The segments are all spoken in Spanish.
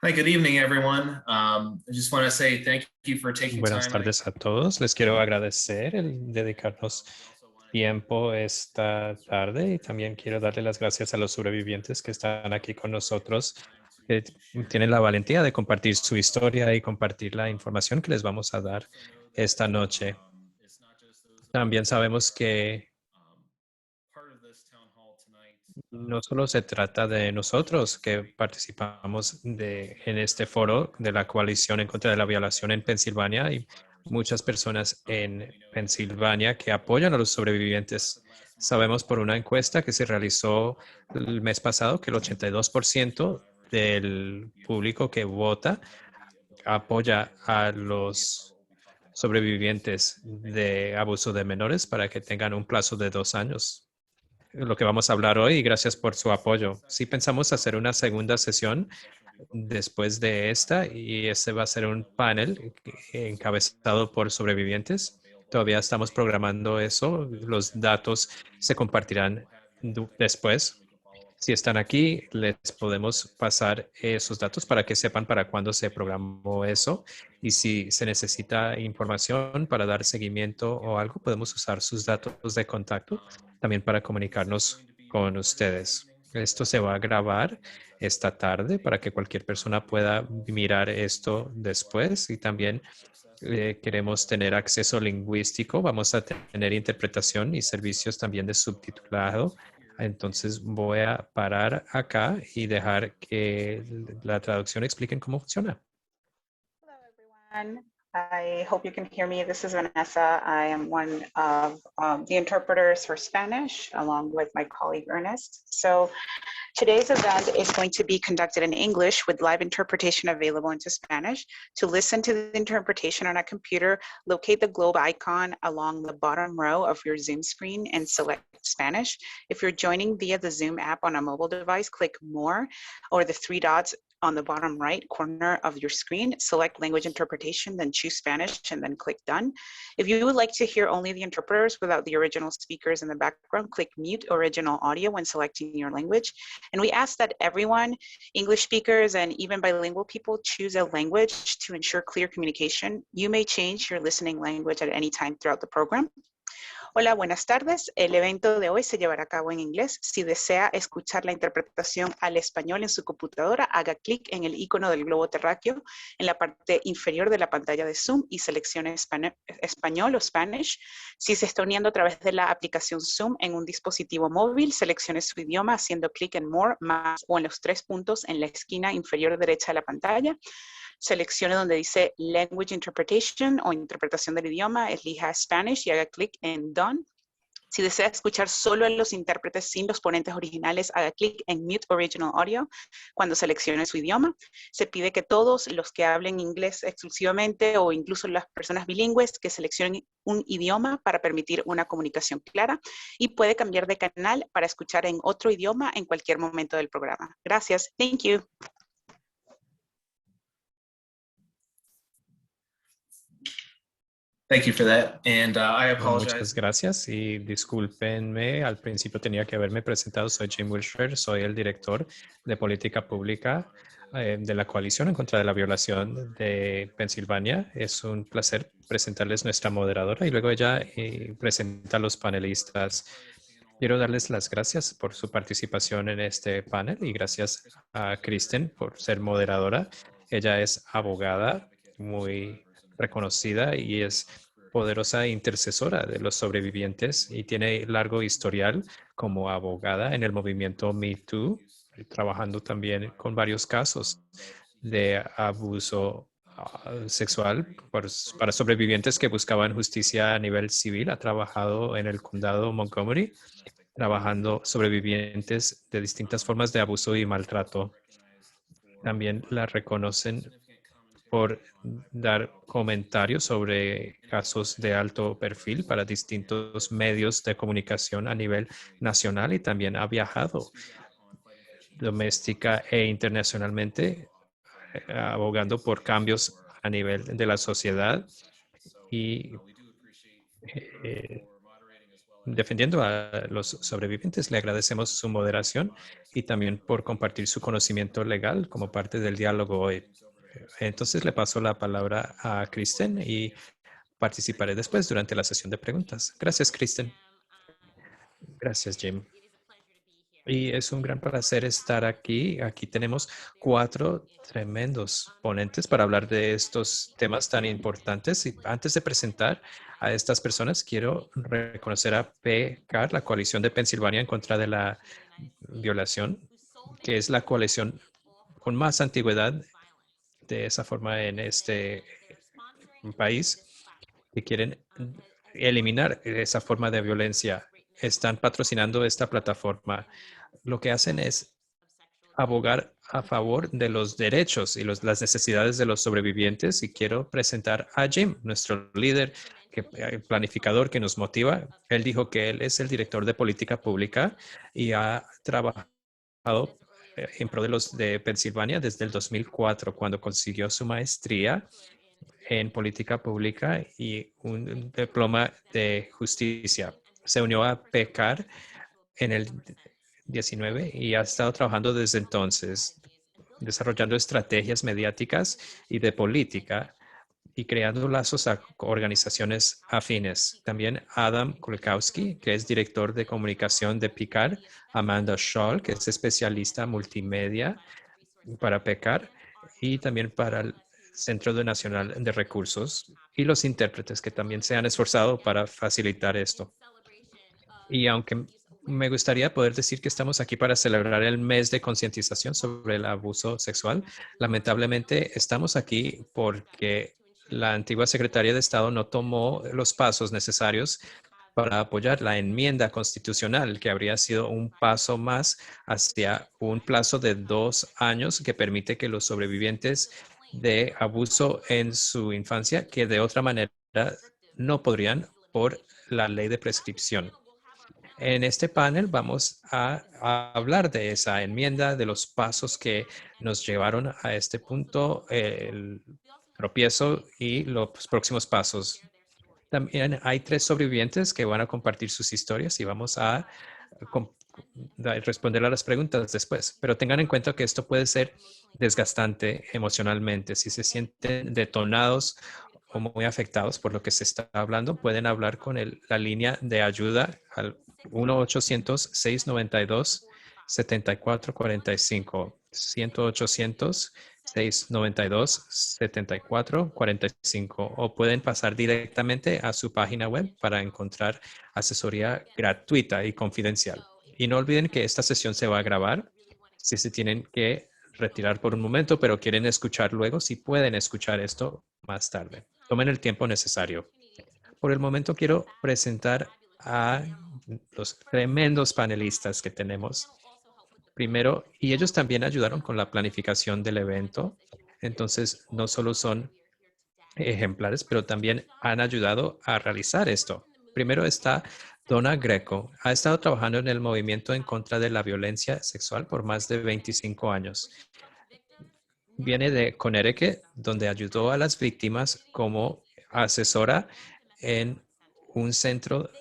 Hi, good evening, everyone. I just want to say thank you for taking Buenas time. tardes a todos. Les quiero agradecer el dedicarnos tiempo esta tarde y también quiero darle las gracias a los sobrevivientes que están aquí con nosotros, que tienen la valentía de compartir su historia y compartir la información que les vamos a dar esta noche. También sabemos que no solo se trata de nosotros que participamos en este foro de la coalición en contra de la violación en Pensilvania. Hay muchas personas en Pensilvania que apoyan a los sobrevivientes. Sabemos por una encuesta que se realizó el mes pasado que el 82% del público que vota apoya a los sobrevivientes de abuso de menores para que tengan un plazo de 2 años. Lo que vamos a hablar hoy y gracias por su apoyo. Sí pensamos hacer una segunda sesión después de esta y este va a ser un panel encabezado por sobrevivientes. Todavía estamos programando eso. Los datos se compartirán después. Si están aquí, les podemos pasar esos datos para que sepan para cuándo se programó eso. Y si se necesita información para dar seguimiento o algo, podemos usar sus datos de contacto también para comunicarnos con ustedes. Esto se va a grabar esta tarde para que cualquier persona pueda mirar esto después y también queremos tener acceso lingüístico. Vamos a tener interpretación y servicios también de subtitulado. Entonces voy a parar acá y dejar que la traducción explique cómo funciona. Hello, everyone. I hope you can hear me. This is Vanessa. I am one of the interpreters for Spanish, along with my colleague Ernest. So today's event is going to be conducted in English with live interpretation available into Spanish. To listen to the interpretation on a computer, locate the globe icon along the bottom row of your Zoom screen and select Spanish. If you're joining via the Zoom app on a mobile device, click More or the three dots on the bottom right corner of your screen, select language interpretation, then choose Spanish, and then click done. If you would like to hear only the interpreters without the original speakers in the background, click mute original audio when selecting your language. And we ask that everyone, English speakers and even bilingual people, choose a language to ensure clear communication. You may change your listening language at any time throughout the program. Hola, buenas tardes. El evento de hoy se llevará a cabo en inglés. Si desea escuchar la interpretación al español en su computadora, haga clic en el icono del globo terráqueo en la parte inferior de la pantalla de Zoom y seleccione español o Spanish. Si se está uniendo a través de la aplicación Zoom en un dispositivo móvil, seleccione su idioma haciendo clic en More, más o en los tres puntos en la esquina inferior derecha de la pantalla. Seleccione donde dice Language Interpretation o interpretación del idioma, elija Spanish y haga clic en Done. Si desea escuchar solo a los intérpretes sin los ponentes originales, haga clic en Mute Original Audio cuando seleccione su idioma. Se pide que todos los que hablen inglés exclusivamente o incluso las personas bilingües que seleccionen un idioma para permitir una comunicación clara y puede cambiar de canal para escuchar en otro idioma en cualquier momento del programa. Gracias. Thank you. Thank you for that. And I apologize. Muchas gracias y discúlpenme, al principio tenía que haberme presentado. Soy Jim Wilshire, soy el director de política pública de la coalición en contra de la violación de Pensilvania. Es un placer presentarles nuestra moderadora y luego ella presenta a los panelistas. Quiero darles las gracias por su participación en este panel y gracias a Kristen por ser moderadora. Ella es abogada muy reconocida y es poderosa intercesora de los sobrevivientes y tiene largo historial como abogada en el movimiento Me Too, trabajando también con varios casos de abuso sexual para sobrevivientes que buscaban justicia a nivel civil. Ha trabajado en el condado Montgomery, trabajando sobrevivientes de distintas formas de abuso y maltrato. También la reconocen por dar comentarios sobre casos de alto perfil para distintos medios de comunicación a nivel nacional y también ha viajado doméstica e internacionalmente abogando por cambios a nivel de la sociedad y defendiendo a los sobrevivientes. Le agradecemos su moderación y también por compartir su conocimiento legal como parte del diálogo hoy. Entonces le paso la palabra a Kristen y participaré después durante la sesión de preguntas. Gracias, Kristen. Gracias, Jim. Y es un gran placer estar aquí. Aquí tenemos 4 tremendos ponentes para hablar de estos temas tan importantes. Y antes de presentar a estas personas, quiero reconocer a PCAR, la Coalición de Pensilvania en contra de la violación, que es la coalición con más antigüedad de esa forma en este país, que quieren eliminar esa forma de violencia. Están patrocinando esta plataforma. Lo que hacen es abogar a favor de los derechos y las necesidades de los sobrevivientes. Y quiero presentar a Jim, nuestro líder, planificador que nos motiva. Él dijo que él es el director de política pública y ha trabajado en pro de los de Pensilvania desde el 2004, cuando consiguió su maestría en política pública y un diploma de justicia. Se unió a PECAR en el 19 y ha estado trabajando desde entonces, desarrollando estrategias mediáticas y de política y creando lazos a organizaciones afines. También Adam Kulkowski, que es director de comunicación de PICAR, Amanda Scholl, que es especialista multimedia para PICAR y también para el Centro Nacional de Recursos, y los intérpretes que también se han esforzado para facilitar esto. Y aunque me gustaría poder decir que estamos aquí para celebrar el mes de concientización sobre el abuso sexual, lamentablemente estamos aquí porque la antigua secretaria de Estado no tomó los pasos necesarios para apoyar la enmienda constitucional, que habría sido un paso más hacia un plazo de 2 años que permite que los sobrevivientes de abuso en su infancia, que de otra manera no podrían por la ley de prescripción. En este panel vamos a hablar de esa enmienda, de los pasos que nos llevaron a este punto, el tropiezo y los próximos pasos. También hay 3 sobrevivientes que van a compartir sus historias y vamos a responder a las preguntas después. Pero tengan en cuenta que esto puede ser desgastante emocionalmente. Si se sienten detonados o muy afectados por lo que se está hablando, pueden hablar con la línea de ayuda al 1-800-692-7445. 1-800-692-7445, o pueden pasar directamente a su página web para encontrar asesoría gratuita y confidencial. Y no olviden que esta sesión se va a grabar. Si se tienen que retirar por un momento, pero quieren escuchar luego, si pueden escuchar esto más tarde. Tomen el tiempo necesario. Por el momento quiero presentar a los tremendos panelistas que tenemos. Primero, y ellos también ayudaron con la planificación del evento. Entonces, no solo son ejemplares, pero también han ayudado a realizar esto. Primero está Donna Greco. Ha estado trabajando en el movimiento en contra de la violencia sexual por más de 25 años. Viene de Connecticut, donde ayudó a las víctimas como asesora en un centro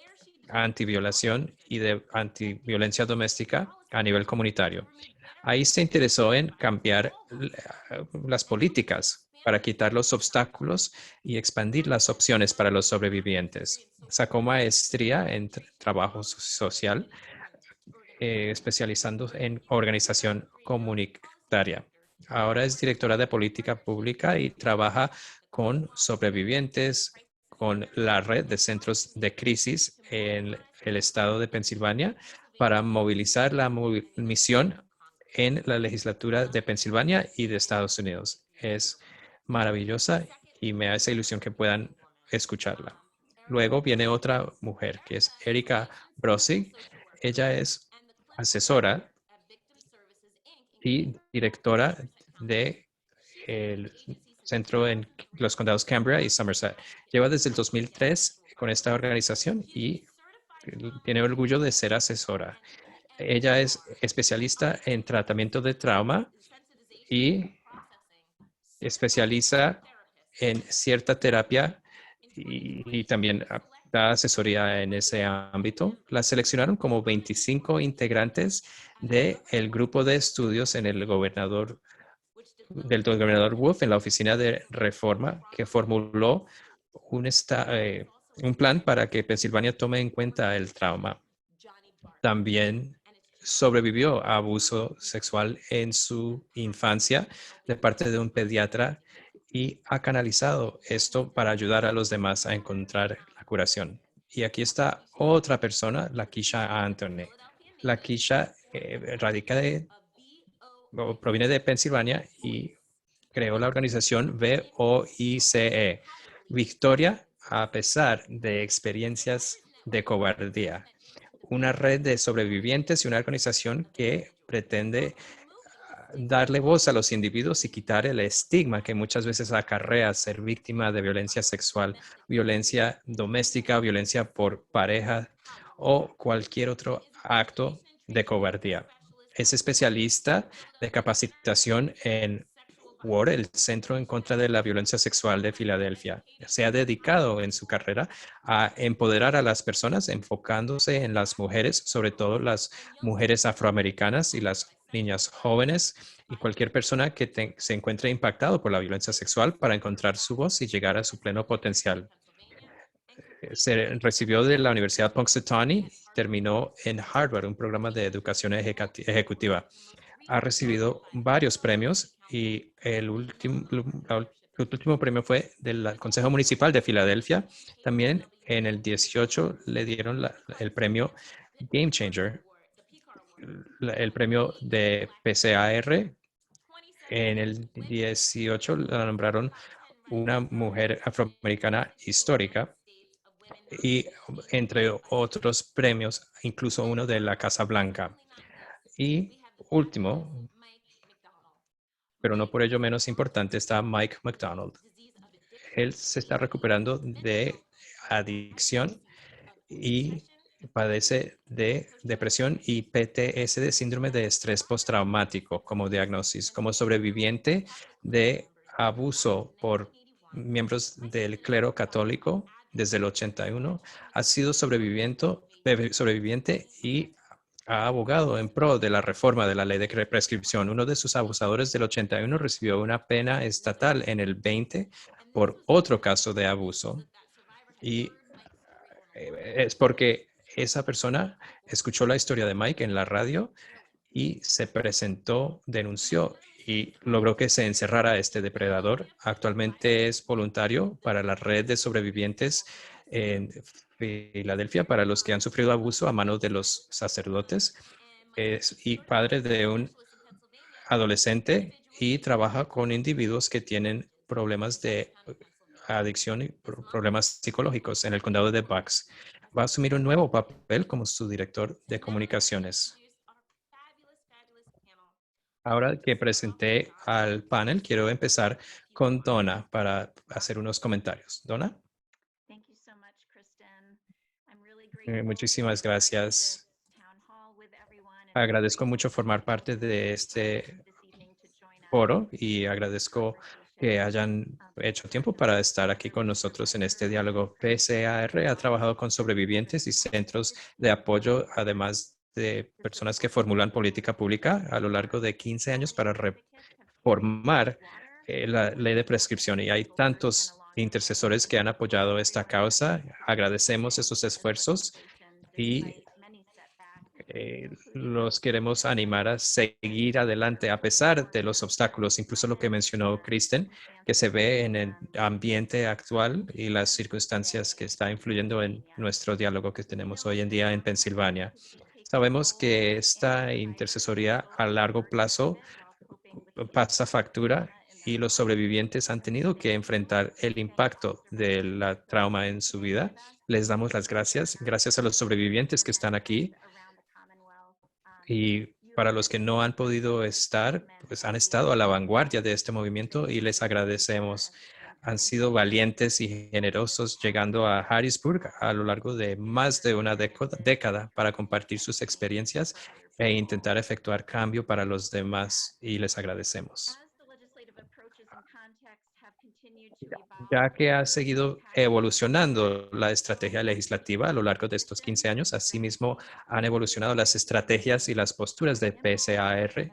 antiviolación y de antiviolencia doméstica a nivel comunitario. Ahí se interesó en cambiar las políticas para quitar los obstáculos y expandir las opciones para los sobrevivientes. Sacó maestría en trabajo social, especializando en organización comunitaria. Ahora es directora de política pública y trabaja con sobrevivientes, con la red de centros de crisis en el estado de Pensilvania para movilizar la misión en la legislatura de Pensilvania y de Estados Unidos. Es maravillosa y me hace ilusión que puedan escucharla. Luego viene otra mujer que es Erika Brosig. Ella es asesora y directora de el centro en los condados Cambria y Somerset. Lleva desde el 2003 con esta organización y tiene orgullo de ser asesora. Ella es especialista en tratamiento de trauma y especializa en cierta terapia y también da asesoría en ese ámbito. La seleccionaron como 25 integrantes del grupo de estudios en el del gobernador Wolf en la oficina de reforma que formuló un plan para que Pensilvania tome en cuenta el trauma. También sobrevivió a abuso sexual en su infancia de parte de un pediatra y ha canalizado esto para ayudar a los demás a encontrar la curación. Y aquí está otra persona, Lakeisha Anthony. Lakeisha proviene de Pensilvania y creó la organización VOICE, Victoria a pesar de experiencias de cobardía, una red de sobrevivientes y una organización que pretende darle voz a los individuos y quitar el estigma que muchas veces acarrea ser víctima de violencia sexual, violencia doméstica, violencia por pareja o cualquier otro acto de cobardía. Es especialista de capacitación en WARD, el Centro en contra de la Violencia Sexual de Filadelfia. Se ha dedicado en su carrera a empoderar a las personas, enfocándose en las mujeres, sobre todo las mujeres afroamericanas y las niñas jóvenes y cualquier persona que se encuentre impactado por la violencia sexual para encontrar su voz y llegar a su pleno potencial. Se recibió de la Universidad Punxsutawney y terminó en Harvard, un programa de educación ejecutiva. Ha recibido varios premios y el último premio fue del Consejo Municipal de Filadelfia. También en el 18 le dieron el premio Game Changer, el premio de PCAR. En el 18 la nombraron una mujer afroamericana histórica y entre otros premios, incluso uno de la Casa Blanca. Y último, pero no por ello menos importante, está Mike McDonald. Él se está recuperando de adicción y padece de depresión y PTSD, síndrome de estrés postraumático, como diagnosis, como sobreviviente de abuso por miembros del clero católico desde el 81. Ha sido sobreviviente y ha abogado en pro de la reforma de la ley de prescripción. Uno de sus abusadores del 81 recibió una pena estatal en el 20 por otro caso de abuso. Y es porque esa persona escuchó la historia de Mike en la radio y se presentó, denunció y logró que se encerrara este depredador. Actualmente es voluntario para la red de sobrevivientes en Filadelfia para los que han sufrido abuso a manos de los sacerdotes. Y padre de un adolescente y trabaja con individuos que tienen problemas de adicción y problemas psicológicos en el condado de Bucks. Va a asumir un nuevo papel como su director de comunicaciones. Ahora que presenté al panel, quiero empezar con Donna para hacer unos comentarios. Donna. Muchísimas gracias. Agradezco mucho formar parte de este foro y agradezco que hayan hecho tiempo para estar aquí con nosotros en este diálogo. PCAR ha trabajado con sobrevivientes y centros de apoyo, además de personas que formulan política pública a lo largo de 15 años para reformar la ley de prescripción. Y hay tantos intercesores que han apoyado esta causa. Agradecemos esos esfuerzos y los queremos animar a seguir adelante a pesar de los obstáculos, incluso lo que mencionó Kristen, que se ve en el ambiente actual y las circunstancias que está influyendo en nuestro diálogo que tenemos hoy en día en Pensilvania. Sabemos que esta intercesoría a largo plazo pasa factura y los sobrevivientes han tenido que enfrentar el impacto de la trauma en su vida. Les damos las gracias. Gracias a los sobrevivientes que están aquí. Y para los que no han podido estar, pues han estado a la vanguardia de este movimiento y les agradecemos. Han sido valientes y generosos llegando a Harrisburg a lo largo de más de una década para compartir sus experiencias e intentar efectuar cambio para los demás y les agradecemos. ya que ha seguido evolucionando la estrategia legislativa a lo largo de estos 15 años, asimismo han evolucionado las estrategias y las posturas de PSAR.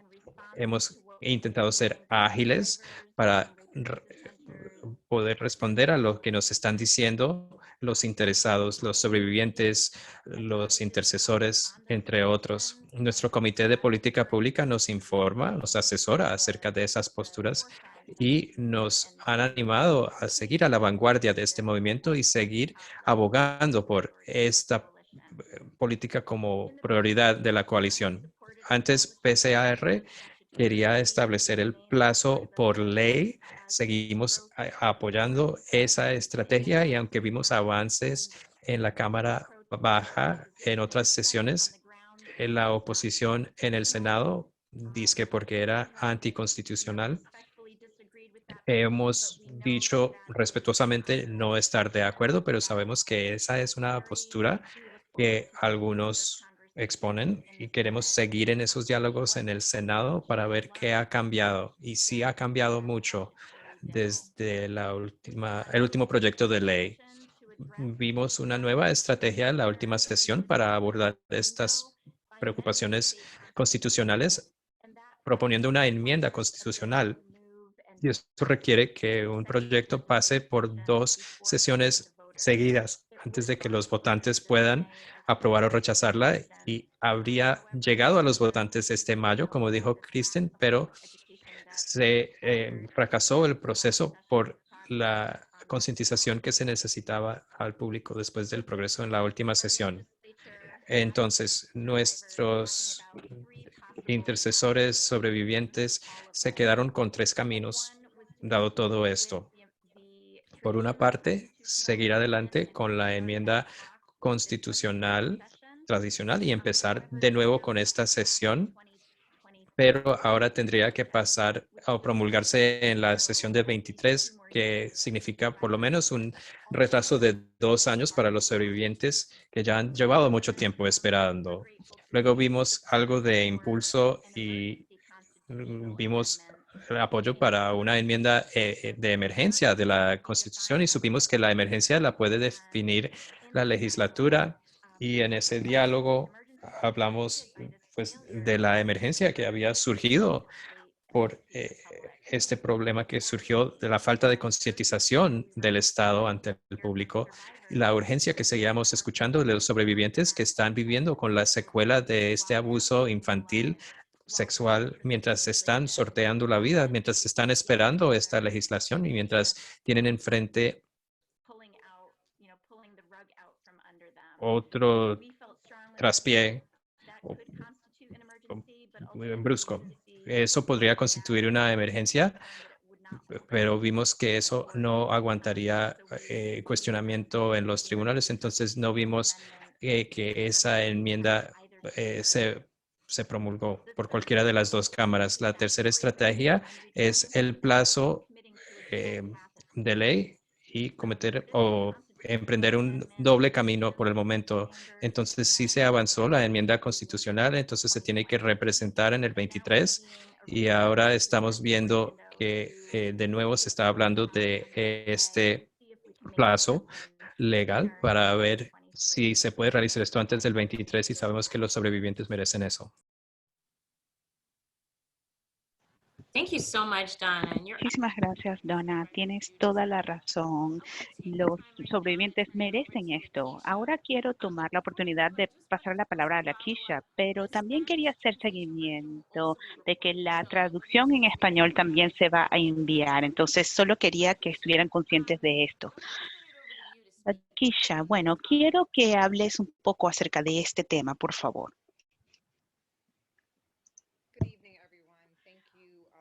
Hemos intentado ser ágiles para poder responder a lo que nos están diciendo los interesados, los sobrevivientes, los intercesores, entre otros. Nuestro Comité de Política Pública nos informa, nos asesora acerca de esas posturas y nos han animado a seguir a la vanguardia de este movimiento y seguir abogando por esta política como prioridad de la coalición. Antes, PSAR quería establecer el plazo por ley. Seguimos apoyando esa estrategia y aunque vimos avances en la Cámara Baja en otras sesiones, en la oposición en el Senado dice que porque era anticonstitucional. Hemos dicho respetuosamente no estar de acuerdo, pero sabemos que esa es una postura que algunos exponen y queremos seguir en esos diálogos en el Senado para ver qué ha cambiado. Y sí ha cambiado mucho desde el último proyecto de ley. Vimos una nueva estrategia en la última sesión para abordar estas preocupaciones constitucionales, proponiendo una enmienda constitucional. Y esto requiere que un proyecto pase por 2 sesiones seguidas antes de que los votantes puedan aprobar o rechazarla. Y habría llegado a los votantes este mayo, como dijo Kristen, pero se fracasó el proceso por la concientización que se necesitaba al público después del progreso en la última sesión. Entonces, nuestros intercesores sobrevivientes se quedaron con 3 caminos, dado todo esto. Por una parte, seguir adelante con la enmienda constitucional tradicional y empezar de nuevo con esta sesión, pero ahora tendría que pasar o promulgarse en la sesión de 23, que significa por lo menos un retraso de 2 años para los sobrevivientes que ya han llevado mucho tiempo esperando. Luego vimos algo de impulso y vimos el apoyo para una enmienda de emergencia de la Constitución y supimos que la emergencia la puede definir la legislatura y en ese diálogo hablamos pues de la emergencia que había surgido por este problema que surgió de la falta de concientización del Estado ante el público y la urgencia que seguíamos escuchando de los sobrevivientes que están viviendo con la secuela de este abuso infantil sexual mientras están sorteando la vida, mientras están esperando esta legislación y mientras tienen enfrente otro traspié brusco. Eso podría constituir una emergencia, pero vimos que eso no aguantaría cuestionamiento en los tribunales, entonces no vimos que esa enmienda se promulgó por cualquiera de las 2 cámaras. La tercera estrategia es el plazo de ley y cometer o emprender un doble camino por el momento. Entonces sí se avanzó la enmienda constitucional, entonces se tiene que representar en el 23 y ahora estamos viendo que de nuevo se está hablando de este plazo legal para ver si se puede realizar esto antes del 23 y sabemos que los sobrevivientes merecen eso. Thank you so much, Donna. Muchísimas gracias, Donna. Tienes toda la razón. Los sobrevivientes merecen esto. Ahora quiero tomar la oportunidad de pasar la palabra a Lakeisha, pero también quería hacer seguimiento de que la traducción en español también se va a enviar. Entonces, solo quería que estuvieran conscientes de esto. Lakeisha, bueno, quiero que hables un poco acerca de este tema, por favor.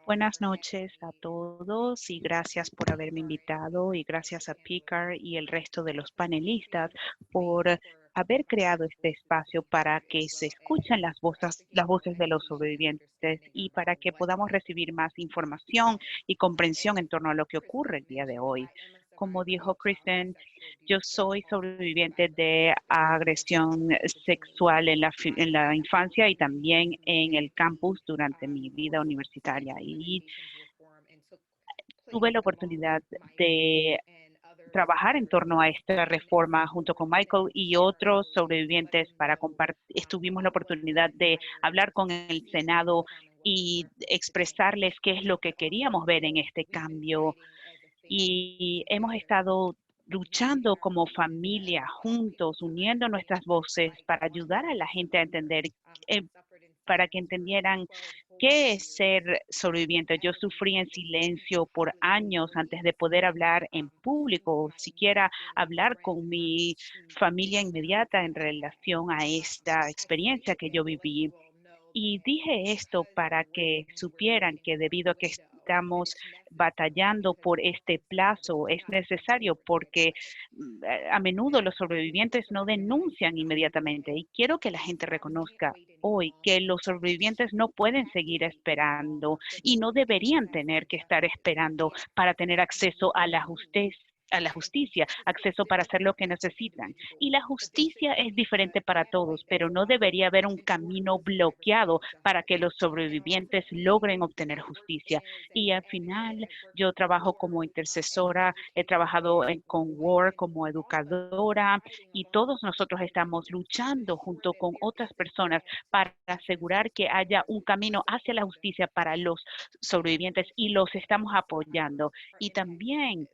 Buenas noches a todos y gracias por haberme invitado y gracias a PICAR y el resto de los panelistas por haber creado este espacio para que se escuchen las voces de los sobrevivientes y para que podamos recibir más información y comprensión en torno a lo que ocurre el día de hoy. Como dijo Kristen, yo soy sobreviviente de agresión sexual en la infancia y también en el campus durante mi vida universitaria. Y tuve la oportunidad de trabajar en torno a esta reforma junto con Michael y otros sobrevivientes para compartir. Tuvimos la oportunidad de hablar con el Senado y expresarles qué es lo que queríamos ver en este cambio. Y hemos estado luchando como familia juntos, uniendo nuestras voces para ayudar a la gente a entender, eh, para que entendieran qué es ser sobreviviente. Yo sufrí en silencio por años antes de poder hablar en público, siquiera hablar con mi familia inmediata en relación a esta experiencia que yo viví. Y dije esto para que supieran que debido a que estamos batallando por este plazo, es necesario porque a menudo los sobrevivientes no denuncian inmediatamente. Y quiero que la gente reconozca hoy que los sobrevivientes no pueden seguir esperando y no deberían tener que estar esperando para tener acceso a la justicia, acceso para hacer lo que necesitan. Y la justicia es diferente para todos, pero no debería haber un camino bloqueado para que los sobrevivientes logren obtener justicia. Y al final, yo trabajo como intercesora, he trabajado con WAR como educadora y todos nosotros estamos luchando junto con otras personas para asegurar que haya un camino hacia la justicia para los sobrevivientes y los estamos apoyando. Y también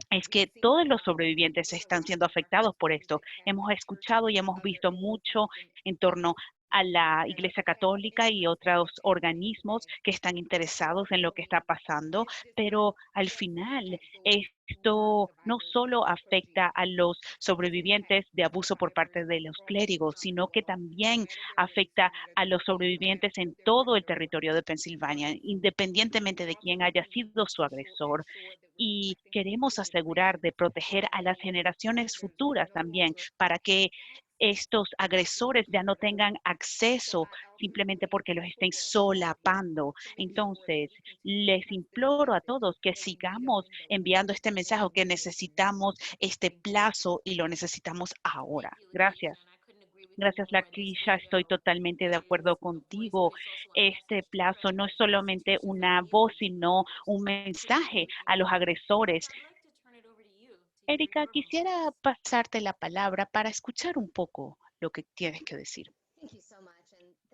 es que todos los sobrevivientes están siendo afectados por esto. Hemos escuchado y hemos visto mucho en torno a la Iglesia Católica y otros organismos que están interesados en lo que está pasando, pero al final esto no solo afecta a los sobrevivientes de abuso por parte de los clérigos, sino que también afecta a los sobrevivientes en todo el territorio de Pensilvania, independientemente de quién haya sido su agresor. Y queremos asegurar de proteger a las generaciones futuras también para que estos agresores ya no tengan acceso simplemente porque los estén solapando. Entonces, les imploro a todos que sigamos enviando este mensaje, que necesitamos este plazo y lo necesitamos ahora. Gracias. Gracias, Lakeisha. Estoy totalmente de acuerdo contigo. Este plazo no es solamente una voz, sino un mensaje a los agresores. Erika, quisiera pasarte la palabra para escuchar un poco lo que tienes que decir.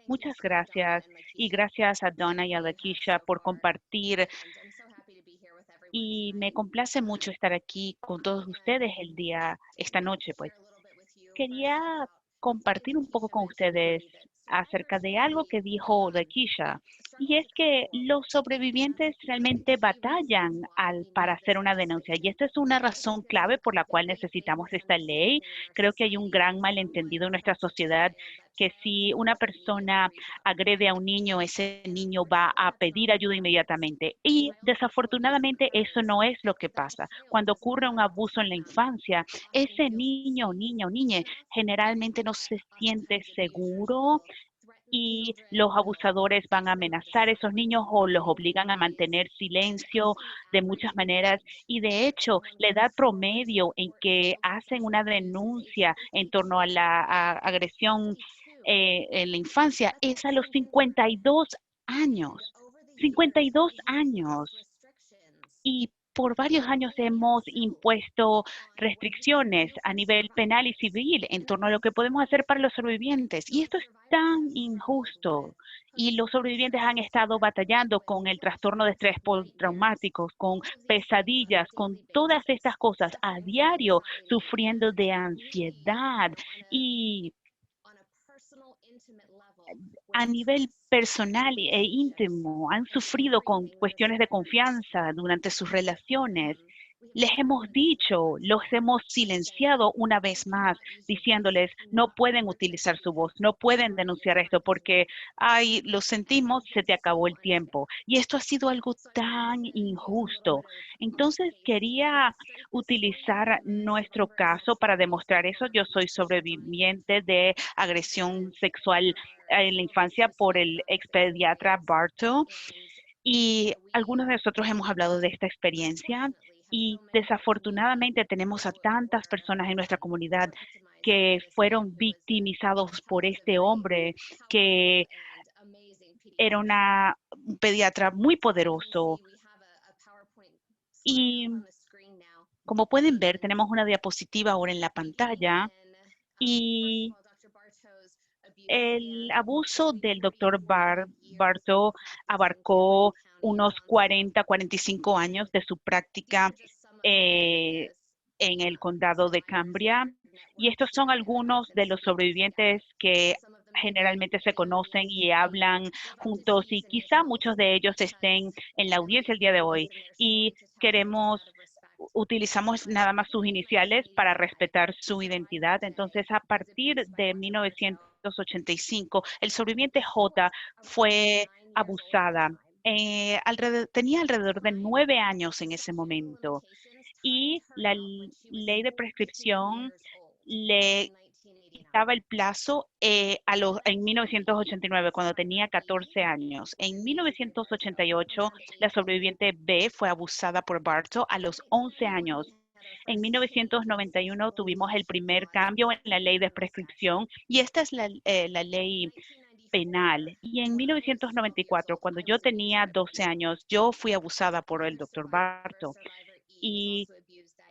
Muchas gracias y gracias a Donna y a Lakeisha por compartir. Y me complace mucho estar aquí con todos ustedes esta noche, pues. Quería compartir un poco con ustedes acerca de algo que dijo Lakeisha, y es que los sobrevivientes realmente batallan para hacer una denuncia, y esta es una razón clave por la cual necesitamos esta ley. Creo que hay un gran malentendido en nuestra sociedad que si una persona agrede a un niño, ese niño va a pedir ayuda inmediatamente. Y desafortunadamente eso no es lo que pasa. Cuando ocurre un abuso en la infancia, ese niño, niña o niña generalmente no se siente seguro y los abusadores van a amenazar a esos niños o los obligan a mantener silencio de muchas maneras. Y de hecho, la edad promedio en que hacen una denuncia en torno a la agresión en la infancia es a los 52 años. 52 años. Y por varios años hemos impuesto restricciones a nivel penal y civil en torno a lo que podemos hacer para los sobrevivientes. Y esto es tan injusto. Y los sobrevivientes han estado batallando con el trastorno de estrés postraumático, con pesadillas, con todas estas cosas a diario, sufriendo de ansiedad y a nivel personal e íntimo, han sufrido con cuestiones de confianza durante sus relaciones. Les hemos dicho, los hemos silenciado una vez más, diciéndoles, no pueden utilizar su voz, no pueden denunciar esto porque, ay, lo sentimos, se te acabó el tiempo. Y esto ha sido algo tan injusto. Entonces, quería utilizar nuestro caso para demostrar eso. Yo soy sobreviviente de agresión sexual en la infancia por el expediatra Bartow. Y algunos de nosotros hemos hablado de esta experiencia y desafortunadamente tenemos a tantas personas en nuestra comunidad que fueron victimizados por este hombre que era un pediatra muy poderoso. Y como pueden ver, tenemos una diapositiva ahora en la pantalla y el abuso del doctor Barto abarcó unos 45 años de su práctica en el condado de Cambria. Y estos son algunos de los sobrevivientes que generalmente se conocen y hablan juntos y quizá muchos de ellos estén en la audiencia el día de hoy. Y utilizamos nada más sus iniciales para respetar su identidad. Entonces, a partir de 1985, el sobreviviente J fue abusada. Tenía alrededor de 9 años en ese momento y la ley de prescripción le quitaba el plazo en 1989, cuando tenía 14 años. En 1988, la sobreviviente B fue abusada por Barto a los 11 años. En 1991 tuvimos el primer cambio en la ley de prescripción y esta es la ley penal. Y en 1994, cuando yo tenía 12 años, yo fui abusada por el doctor Barto. Y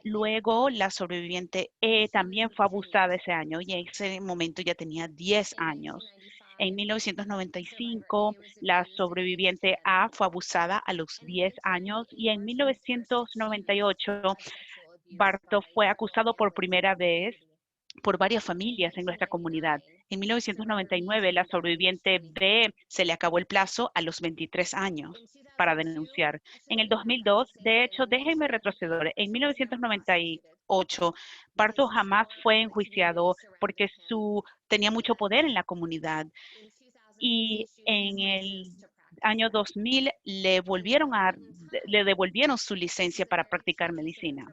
luego la sobreviviente E también fue abusada ese año y en ese momento ya tenía 10 años. En 1995, la sobreviviente A fue abusada a los 10 años y en 1998, Barto fue acusado por primera vez por varias familias en nuestra comunidad. En 1999, la sobreviviente B se le acabó el plazo a los 23 años para denunciar. En el 2002, de hecho, déjenme retroceder, en 1998, Barto jamás fue enjuiciado porque tenía mucho poder en la comunidad. Y en el año 2000 le devolvieron su licencia para practicar medicina.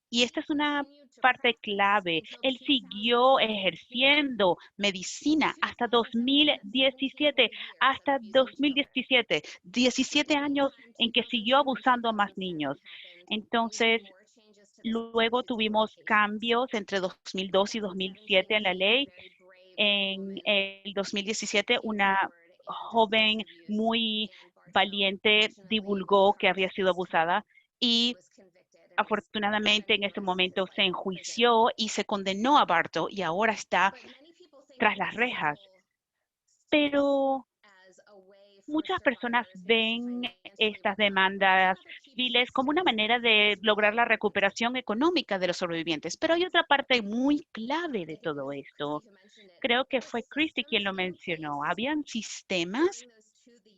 Y esta es una parte clave. Él siguió ejerciendo medicina hasta 2017, 17 años en que siguió abusando a más niños. Entonces, luego tuvimos cambios entre 2002 y 2007 en la ley. En el 2017, una joven muy valiente divulgó que había sido abusada y afortunadamente en este momento se enjuició y se condenó a Barto y ahora está tras las rejas. Pero muchas personas ven estas demandas civiles como una manera de lograr la recuperación económica de los sobrevivientes. Pero hay otra parte muy clave de todo esto. Creo que fue Christy quien lo mencionó. Habían sistemas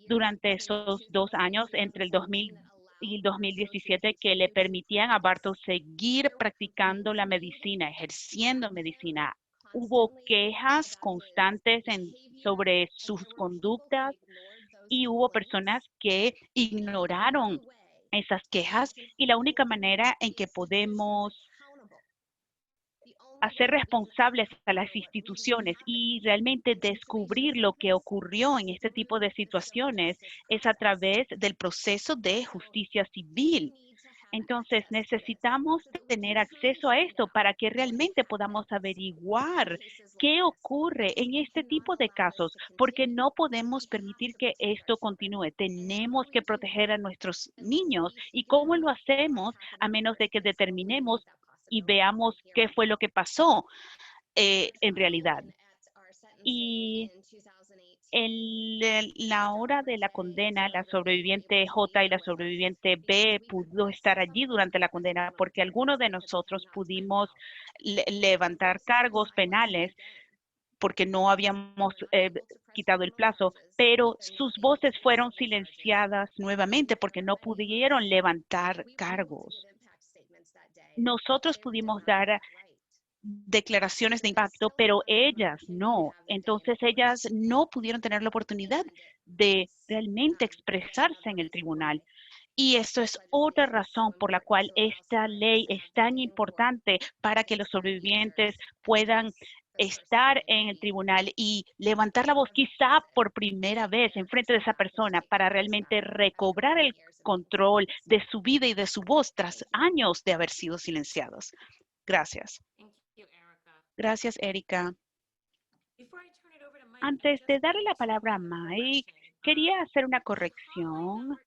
durante esos 2 años, entre el 2000 y el 2017, que le permitían a Barto seguir practicando la medicina, ejerciendo medicina. Hubo quejas constantes sobre sus conductas y hubo personas que ignoraron esas quejas y la única manera en que podemos hacer responsables a las instituciones y realmente descubrir lo que ocurrió en este tipo de situaciones es a través del proceso de justicia civil. Entonces, necesitamos tener acceso a esto para que realmente podamos averiguar qué ocurre en este tipo de casos, porque no podemos permitir que esto continúe. Tenemos que proteger a nuestros niños. ¿Y cómo lo hacemos a menos de que determinemos y veamos qué fue lo que pasó en realidad? Y en la hora de la condena, la sobreviviente J y la sobreviviente B pudo estar allí durante la condena porque algunos de nosotros pudimos levantar cargos penales porque no habíamos quitado el plazo, pero sus voces fueron silenciadas nuevamente porque no pudieron levantar cargos. Nosotros pudimos dar declaraciones de impacto, pero ellas no. Entonces ellas no pudieron tener la oportunidad de realmente expresarse en el tribunal. Y esto es otra razón por la cual esta ley es tan importante para que los sobrevivientes puedan estar en el tribunal y levantar la voz quizá por primera vez en frente de esa persona para realmente recobrar el control de su vida y de su voz tras años de haber sido silenciados. Gracias. Gracias, Erika. Antes de darle la palabra a Mike, quería hacer una corrección.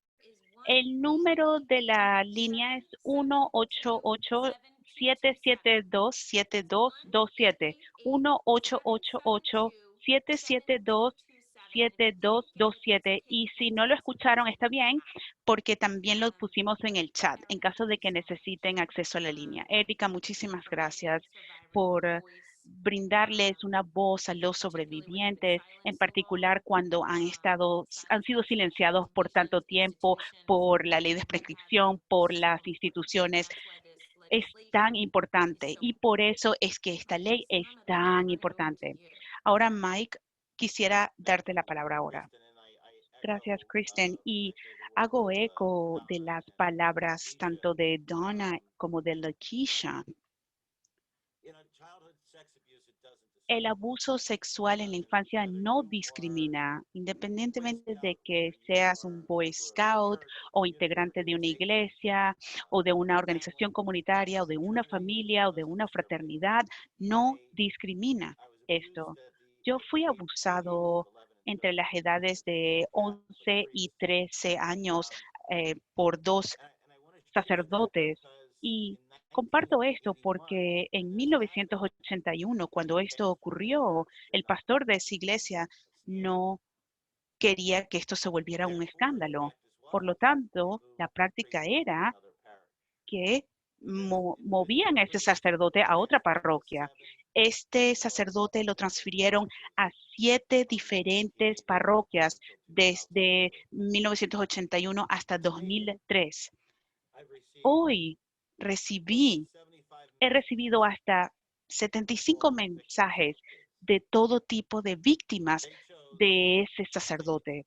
El número de la línea es 1-888-772-7227. 1-888-772-7227. Y si no lo escucharon, está bien, porque también lo pusimos en el chat en caso de que necesiten acceso a la línea. Erika, muchísimas gracias por brindarles una voz a los sobrevivientes, en particular cuando han sido silenciados por tanto tiempo, por la ley de prescripción, por las instituciones. Es tan importante y por eso es que esta ley es tan importante. Ahora, Mike, quisiera darte la palabra ahora. Gracias, Kristen. Y hago eco de las palabras tanto de Donna como de Lakeisha. El abuso sexual en la infancia no discrimina, independientemente de que seas un Boy Scout o integrante de una iglesia o de una organización comunitaria o de una familia o de una fraternidad, no discrimina esto. Yo fui abusado entre las edades de 11 y 13 años por 2 sacerdotes y comparto esto porque en 1981, cuando esto ocurrió, el pastor de esa iglesia no quería que esto se volviera un escándalo. Por lo tanto, la práctica era que movían a este sacerdote a otra parroquia. Este sacerdote lo transfirieron a 7 diferentes parroquias desde 1981 hasta 2003. Hoy he recibido hasta 75 mensajes de todo tipo de víctimas de ese sacerdote.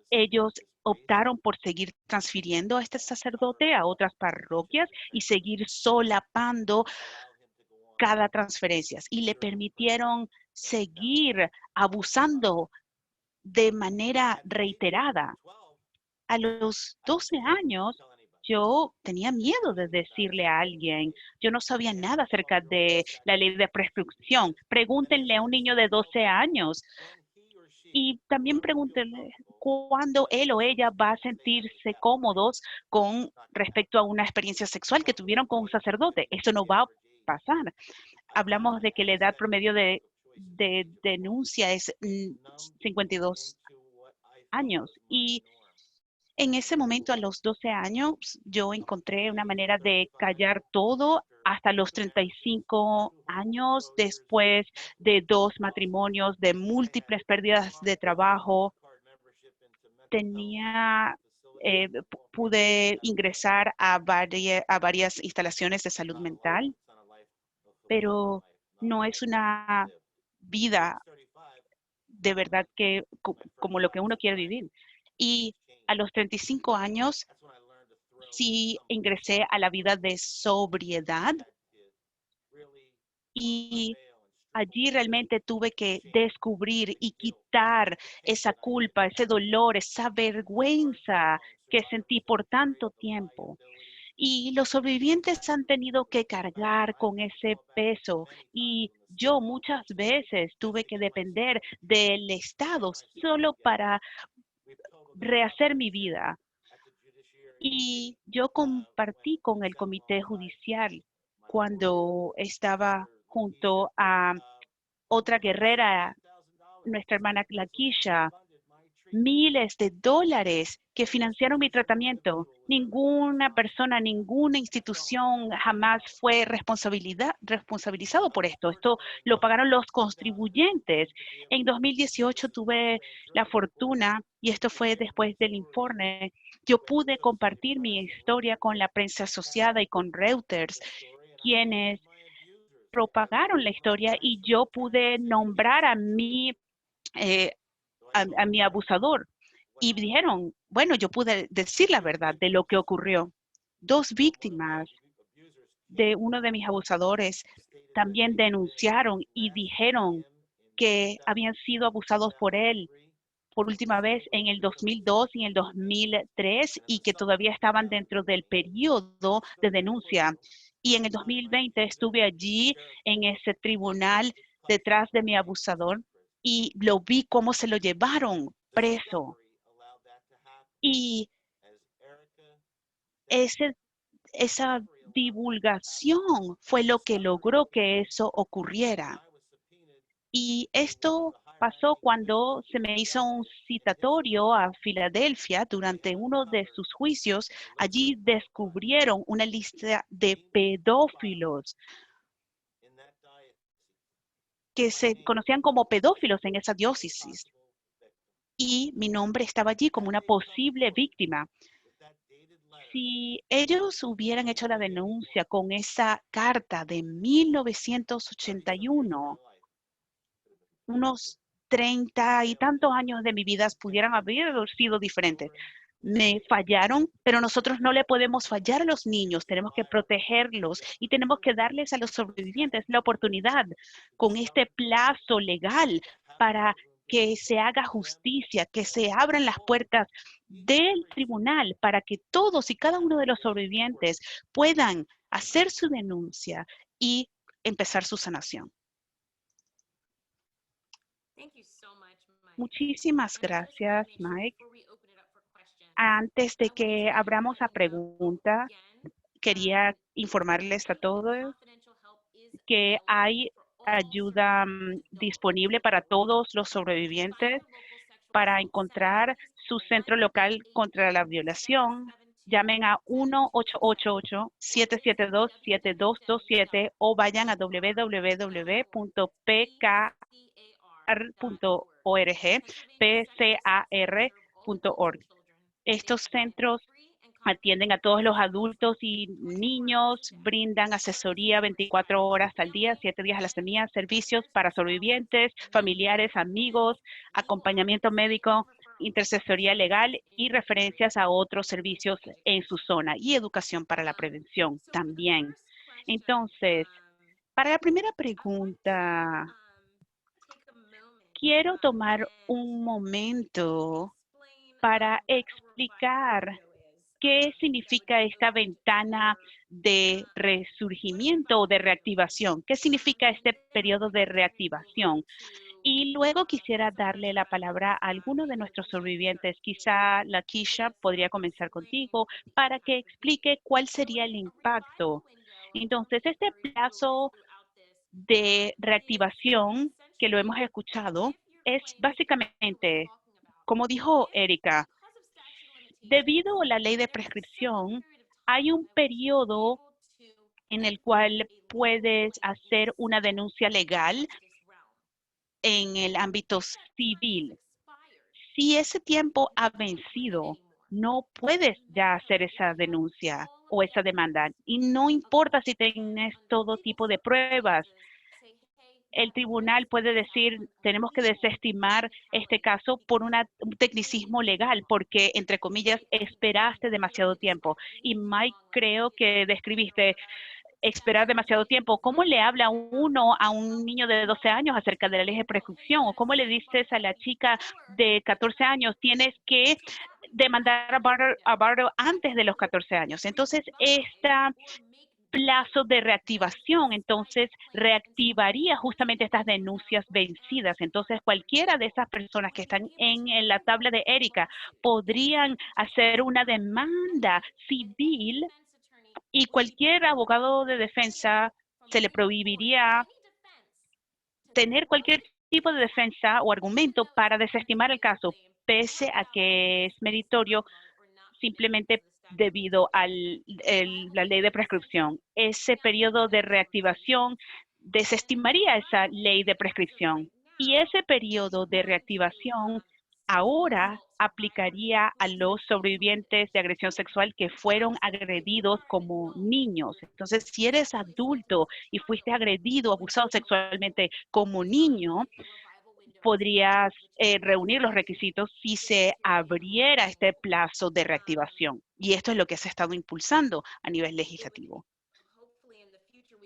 Ellos optaron por seguir transfiriendo a este sacerdote a otras parroquias y seguir solapando cada transferencia y le permitieron seguir abusando de manera reiterada. A los 12 años, yo tenía miedo de decirle a alguien. Yo no sabía nada acerca de la ley de prescripción. Pregúntenle a un niño de 12 años y también pregúntenle cuándo él o ella va a sentirse cómodos con respecto a una experiencia sexual que tuvieron con un sacerdote. Eso no va a pasar. Hablamos de que la edad promedio de denuncia es 52 años y en ese momento, a los 12 años, yo encontré una manera de callar todo hasta los 35 años, después de 2 matrimonios, de múltiples pérdidas de trabajo. Pude ingresar a varias instalaciones de salud mental, pero no es una vida de verdad que como lo que uno quiere vivir. Y a los 35 años, sí ingresé a la vida de sobriedad y allí realmente tuve que descubrir y quitar esa culpa, ese dolor, esa vergüenza que sentí por tanto tiempo. Y los sobrevivientes han tenido que cargar con ese peso y yo muchas veces tuve que depender del Estado solo para rehacer mi vida. Y yo compartí con el comité judicial cuando estaba junto a otra guerrera, nuestra hermana Lakeisha, miles de dólares que financiaron mi tratamiento. Ninguna persona, ninguna institución jamás fue responsabilizado por esto. Esto lo pagaron los contribuyentes. En 2018 tuve la fortuna, y esto fue después del informe, yo pude compartir mi historia con la prensa asociada y con Reuters, quienes propagaron la historia y yo pude nombrar a mi abusador. Y dijeron, bueno, yo pude decir la verdad de lo que ocurrió. 2 víctimas de uno de mis abusadores también denunciaron y dijeron que habían sido abusados por él por última vez en el 2002 y en el 2003 y que todavía estaban dentro del periodo de denuncia. Y en el 2020 estuve allí en ese tribunal detrás de mi abusador y lo vi cómo se lo llevaron preso. Y esa divulgación fue lo que logró que eso ocurriera. Y esto pasó cuando se me hizo un citatorio a Filadelfia durante uno de sus juicios. Allí descubrieron una lista de pedófilos que se conocían como pedófilos en esa diócesis. Y mi nombre estaba allí como una posible víctima. Si ellos hubieran hecho la denuncia con esa carta de 1981, unos 30 y tantos años de mi vida pudieran haber sido diferentes. Me fallaron, pero nosotros no le podemos fallar a los niños. Tenemos que protegerlos y tenemos que darles a los sobrevivientes la oportunidad con este plazo legal para que se haga justicia, que se abran las puertas del tribunal para que todos y cada uno de los sobrevivientes puedan hacer su denuncia y empezar su sanación. Muchísimas gracias, Mike. Antes de que abramos a preguntas, quería informarles a todos que hay ayuda disponible para todos los sobrevivientes para encontrar su centro local contra la violación. Llamen a 1-888-772-7227 o vayan a www.pcar.org, pcar.org. Estos centros atienden a todos los adultos y niños, brindan asesoría 24 horas al día, 7 días a la semana, servicios para sobrevivientes, familiares, amigos, acompañamiento médico, intercesoría legal y referencias a otros servicios en su zona y educación para la prevención también. Entonces, para la primera pregunta, quiero tomar un momento para explicar qué significa esta ventana de resurgimiento o de reactivación. ¿Qué significa este periodo de reactivación? Y luego quisiera darle la palabra a alguno de nuestros sobrevivientes. Quizá Lakeisha podría comenzar contigo para que explique cuál sería el impacto. Entonces, este plazo de reactivación que lo hemos escuchado es básicamente, como dijo Erika, debido a la ley de prescripción, hay un periodo en el cual puedes hacer una denuncia legal en el ámbito civil. Si ese tiempo ha vencido, no puedes ya hacer esa denuncia o esa demanda. Y no importa si tienes todo tipo de pruebas. El tribunal puede decir, tenemos que desestimar este caso por un tecnicismo legal, porque, entre comillas, esperaste demasiado tiempo. Y Mike, creo que describiste esperar demasiado tiempo. ¿Cómo le habla uno a un niño de 12 años acerca de la ley de prescripción? ¿O cómo le dices a la chica de 14 años, tienes que demandar a Bardo antes de los 14 años? Entonces, esta plazo de reactivación, entonces reactivaría justamente estas denuncias vencidas. Entonces, cualquiera de esas personas que están en la tabla de Erika podrían hacer una demanda civil y cualquier abogado de defensa se le prohibiría tener cualquier tipo de defensa o argumento para desestimar el caso, pese a que es meritorio, simplemente debido a la ley de prescripción. Ese periodo de reactivación desestimaría esa ley de prescripción. Y ese periodo de reactivación ahora aplicaría a los sobrevivientes de agresión sexual que fueron agredidos como niños. Entonces, si eres adulto y fuiste agredido, abusado sexualmente como niño, podrías reunir los requisitos si se abriera este plazo de reactivación. Y esto es lo que se ha estado impulsando a nivel legislativo.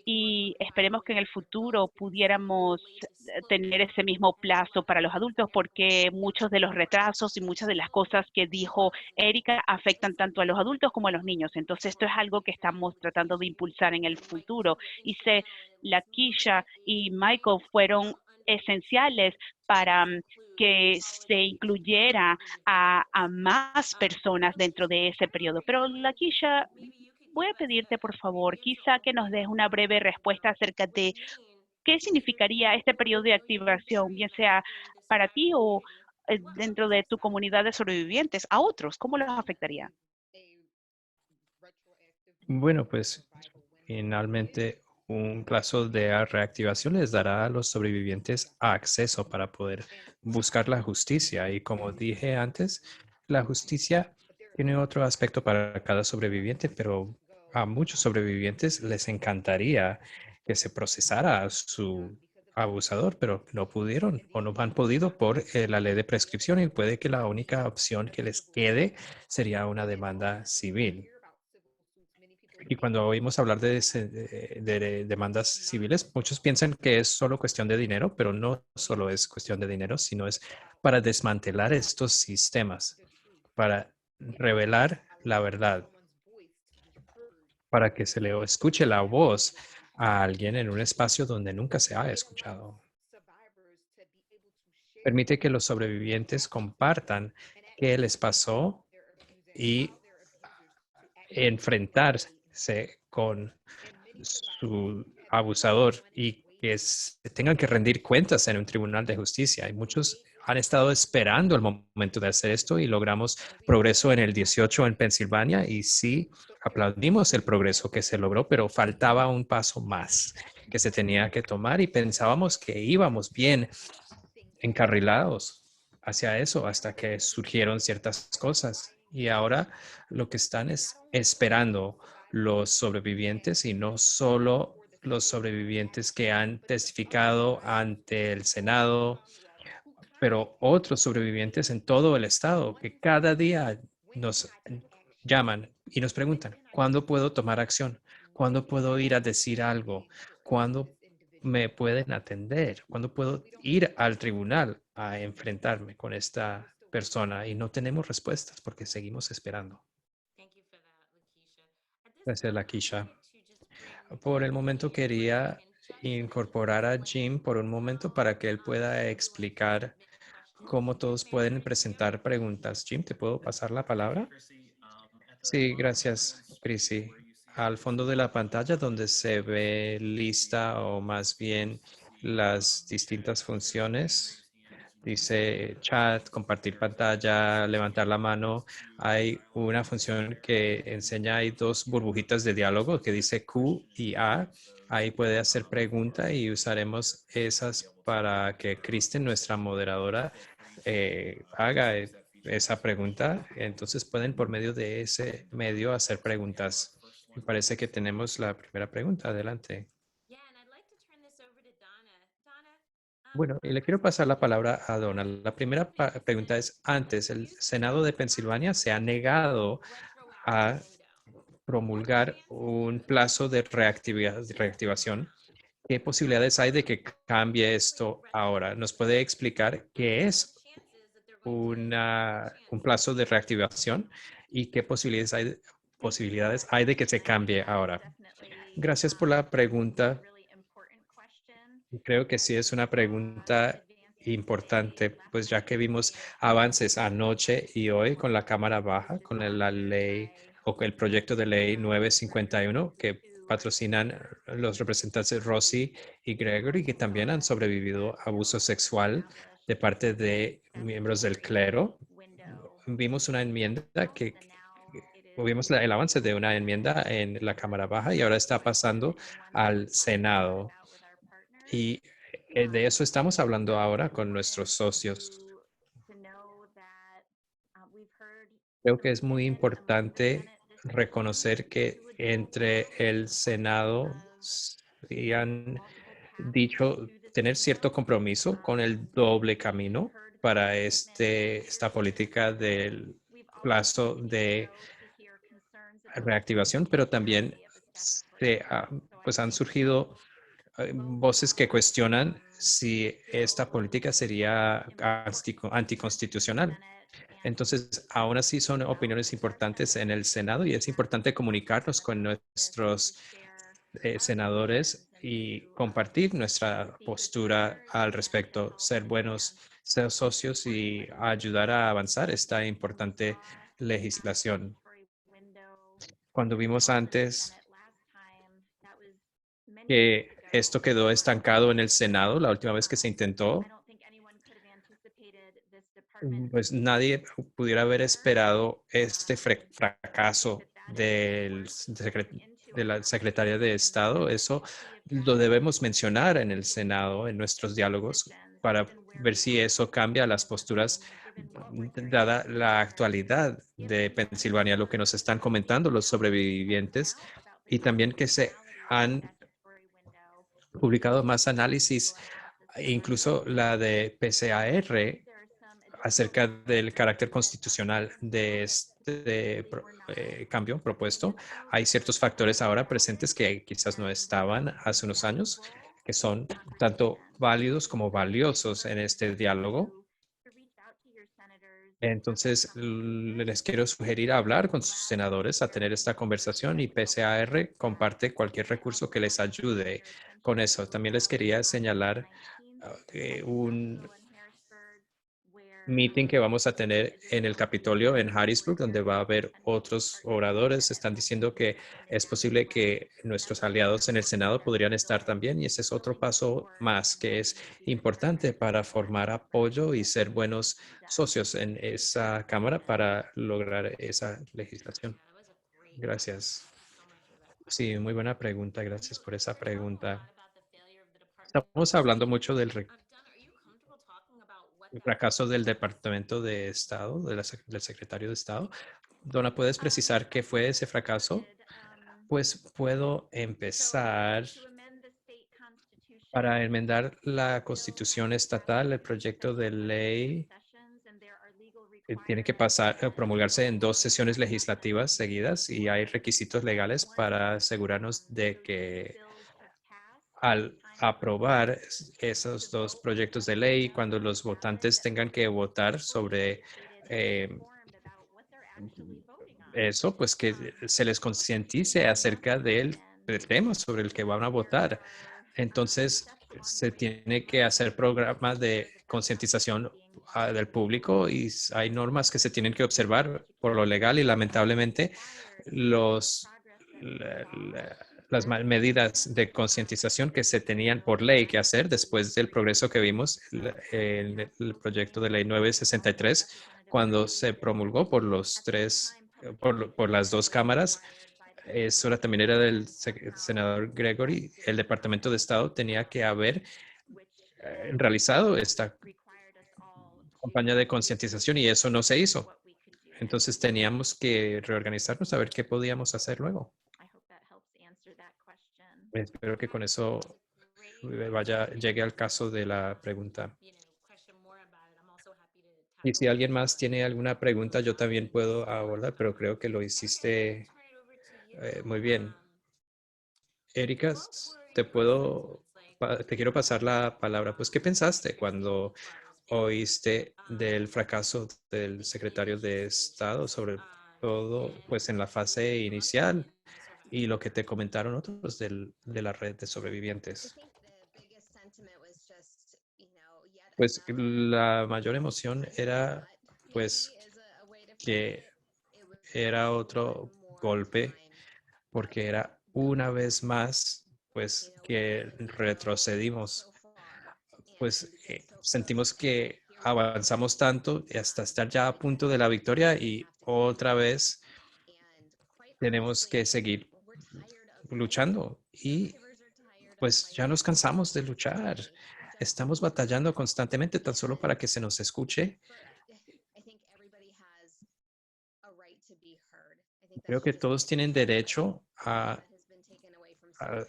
Y esperemos que en el futuro pudiéramos tener ese mismo plazo para los adultos, porque muchos de los retrasos y muchas de las cosas que dijo Erika afectan tanto a los adultos como a los niños. Entonces, esto es algo que estamos tratando de impulsar en el futuro. Y Lakeisha y Michael fueron esenciales para que se incluyera a más personas dentro de ese periodo. Pero Lakeisha, voy a pedirte por favor, quizá que nos des una breve respuesta acerca de qué significaría este periodo de activación, bien sea para ti o dentro de tu comunidad de sobrevivientes, a otros, ¿cómo los afectaría? Bueno, pues finalmente un plazo de reactivación les dará a los sobrevivientes acceso para poder buscar la justicia. Y como dije antes, la justicia tiene otro aspecto para cada sobreviviente, pero a muchos sobrevivientes les encantaría que se procesara a su abusador, pero no pudieron o no han podido por la ley de prescripción y puede que la única opción que les quede sería una demanda civil. Y cuando oímos hablar de demandas civiles, muchos piensan que es solo cuestión de dinero, pero no solo es cuestión de dinero, sino es para desmantelar estos sistemas, para revelar la verdad, para que se le escuche la voz a alguien en un espacio donde nunca se ha escuchado. Permite que los sobrevivientes compartan qué les pasó y enfrentarse con su abusador y que tengan que rendir cuentas en un tribunal de justicia. Y muchos han estado esperando el momento de hacer esto y logramos progreso en el 18 en Pensilvania y sí aplaudimos el progreso que se logró, pero faltaba un paso más que se tenía que tomar y pensábamos que íbamos bien encarrilados hacia eso hasta que surgieron ciertas cosas. Y ahora lo que están es esperando los sobrevivientes y no solo los sobrevivientes que han testificado ante el Senado, pero otros sobrevivientes en todo el estado que cada día nos llaman y nos preguntan, ¿cuándo puedo tomar acción? ¿Cuándo puedo ir a decir algo? ¿Cuándo me pueden atender? ¿Cuándo puedo ir al tribunal a enfrentarme con esta persona? Y no tenemos respuestas porque seguimos esperando. Gracias, Lakeisha. Por el momento quería incorporar a Jim por un momento para que él pueda explicar cómo todos pueden presentar preguntas. Jim, ¿te puedo pasar la palabra? Sí, gracias, Chrissy. Al fondo de la pantalla donde se ve lista o más bien las distintas funciones, dice chat, compartir pantalla, levantar la mano. Hay una función que enseña, hay dos burbujitas de diálogo que dice Q y A. Ahí puede hacer pregunta y usaremos esas para que Kristen, nuestra moderadora, haga esa pregunta. Entonces pueden por medio de ese medio hacer preguntas. Me parece que tenemos la primera pregunta. Adelante. Bueno, y le quiero pasar la palabra a Donald. La primera pregunta es, antes, el Senado de Pensilvania se ha negado a promulgar un plazo de reactivación. ¿Qué posibilidades hay de que cambie esto ahora? ¿Nos puede explicar qué es un plazo de reactivación y qué posibilidades hay de que se cambie ahora? Gracias por la pregunta. Creo que sí es una pregunta importante, pues ya que vimos avances anoche y hoy con la Cámara Baja, con la ley o el proyecto de ley 951 que patrocinan los representantes Rossi y Gregory, que también han sobrevivido a abuso sexual de parte de miembros del clero. Vimos una enmienda vimos el avance de una enmienda en la Cámara Baja y ahora está pasando al Senado. Y de eso estamos hablando ahora con nuestros socios. Creo que es muy importante reconocer que entre el Senado y han dicho tener cierto compromiso con el doble camino para esta política del plazo de reactivación, pero también pues han surgido voces que cuestionan si esta política sería anticonstitucional. Entonces, aún así son opiniones importantes en el Senado y es importante comunicarnos con nuestros senadores y compartir nuestra postura al respecto, ser buenos, ser socios y ayudar a avanzar esta importante legislación. Cuando vimos antes que esto quedó estancado en el Senado la última vez que se intentó, pues nadie pudiera haber esperado este fracaso de la Secretaría de Estado. Eso lo debemos mencionar en el Senado, en nuestros diálogos, para ver si eso cambia las posturas, dada la actualidad de Pensilvania, lo que nos están comentando los sobrevivientes y también que se han publicado más análisis, incluso la de PCAR, acerca del carácter constitucional de este cambio propuesto. Hay ciertos factores ahora presentes que quizás no estaban hace unos años, que son tanto válidos como valiosos en este diálogo. Entonces, les quiero sugerir hablar con sus senadores, a tener esta conversación, y PCAR comparte cualquier recurso que les ayude con eso. También les quería señalar un meeting que vamos a tener en el Capitolio en Harrisburg, donde va a haber otros oradores. Están diciendo que es posible que nuestros aliados en el Senado podrían estar también, y ese es otro paso más que es importante para formar apoyo y ser buenos socios en esa Cámara para lograr esa legislación. Gracias. Sí, muy buena pregunta. Gracias por esa pregunta. Estamos hablando mucho del el fracaso del Departamento de Estado, del secretario de Estado. Donna, ¿puedes precisar qué fue ese fracaso? Pues puedo empezar para enmendar la Constitución estatal. El proyecto de ley tiene que promulgarse en 2 sesiones legislativas seguidas, y hay requisitos legales para asegurarnos de que al aprobar esos 2 proyectos de ley, cuando los votantes tengan que votar sobre eso, pues que se les concientice acerca del tema sobre el que van a votar. Entonces, se tiene que hacer programas de concientización del público, y hay normas que se tienen que observar por lo legal, y lamentablemente los las medidas de concientización que se tenían por ley que hacer después del progreso que vimos en el proyecto de ley 963, cuando se promulgó por los por las 2 cámaras. Eso también era del senador Gregory. El Departamento de Estado tenía que haber realizado esta campaña de concientización, y eso no se hizo. Entonces teníamos que reorganizarnos a ver qué podíamos hacer luego. Espero que con eso llegue al caso de la pregunta. Y si alguien más tiene alguna pregunta, yo también puedo abordar, pero creo que lo hiciste muy bien. Erika, te quiero pasar la palabra. Pues, ¿qué pensaste cuando oíste del fracaso del secretario de Estado, sobre todo pues en la fase inicial, y lo que te comentaron otros de la red de sobrevivientes? Pues la mayor emoción era pues que era otro golpe, porque era una vez más pues que retrocedimos. Pues sentimos que avanzamos tanto hasta estar ya a punto de la victoria, y otra vez tenemos que seguir luchando, y pues ya nos cansamos de luchar. Estamos batallando constantemente tan solo para que se nos escuche. Creo que todos tienen derecho a